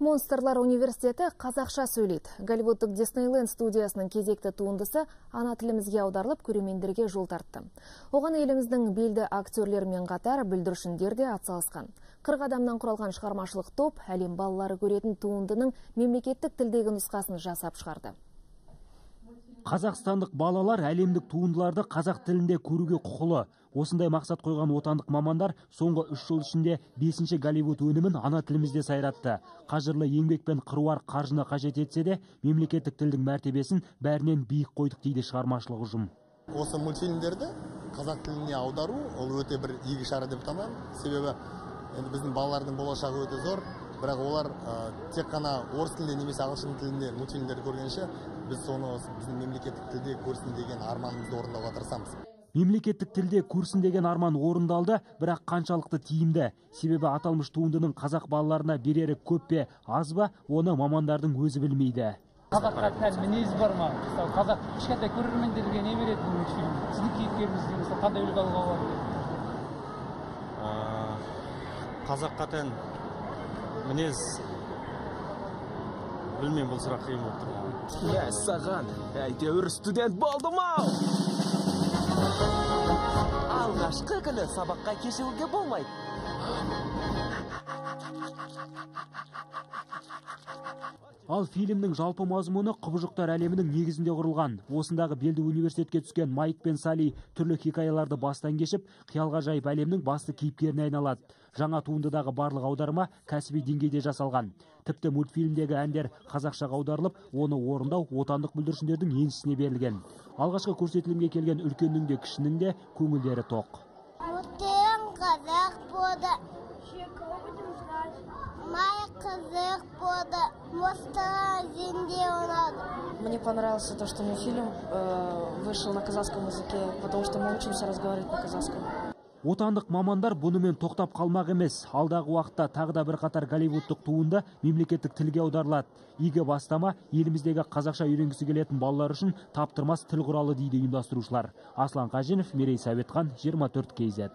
Монстрлар университеті қазақша сөйлейді. Голливудтық Диснейленд студиясының кезекті туындысы ана тілімізге аударылып, көрермендерге жол тартты. Оған еліміздің белді актерлермен қатар бүлдіршіндер де атсалысқан. 40 адамнан құралған шығармашылық топ әлем балалары көретін туындының мемлекеттік тілдегі нұсқасын жасап шығарды. Қазақстандық балалар әлемдік туындыларды қазақ тілінде көруге құқылы. Осындай мақсат қойған отандық мамандар соңғы 3 жыл ішінде 5-ші Голливуд өнімін ана тілімізде сайратты. Қажырлы еңбек пен қыруар қаржыны қажет етсе де, мемлекеттік тілдің мәртебесін бәрінен биік қойдық дейді шығармашылық ұжым. Осы мультфильмдерді қазақ тіліне аудару ол өте бір игі шара деп танамын. Себебі біздің балалардың болашағы өте зор. Бірақ олар тек қана орыс тілінде немесе ағылшын тілінде мультфильмдерді көргенше, біз соны біздің мемлекеттік тілде көрсін деген арманымызды орындауға тырысамыз. Мемлекеттік тілде көрсін деген арман орындалды, бірақ қаншалықты тиімді. Себебі аталмыш туындының қазақ балаларына берері көп пе, аз ба, оны мамандардың өзі білмейді. Қазаққа тән мінез бар ма? Қазақ кішкентай көрермендерге не береді бұл мультфильм? Сіздің кейіпкеріңізге қандай үлгі алуға болады? Қазаққа тән мінез, білмеймін, бұл сұрақ қиын болып тұр. Саған, әйтеуір студент болдым ау! Алғашқы күні сабаққа кешігуге болмайды. Ал фильмнің жалпы мазмұны құбыжықтар әлемінің негізінде құрылған. Осындағы белді университетке түскен Майк пен Сали түрлі хикаяларды бастан кешіп, қиял-ғажайып әлемнің басты кейіпкеріне айналады. Жаңа туындыдағы барлық аударма кәсіби деңгейде жасалған. Тіпті мультфильмдегі әндер қазақшаға аударылып, оны орындау отандық бүлдіршіндердің еншісіне берілген. Алғашқы көрсетілімге келген үлкеннің де кішінің де көңілдері тоқ. Мне понравился то, что фильм вышел на казахском языке, потому что мы учимся разговаривать по казахскому. Отандық мамандар бұнымен тоқтап қалмақ емес. Алдағы уақытта тағы да бірқатар голливудтық туынды мемлекеттік тілге аударылады. Игі бастама еліміздегі қазақша үйренгісі келетін балалар үшін таптырмас тіл құралы дейді ұйымдастырушылар. Аслан Қаженов, Мерей Сәбетхан, 24 KZ.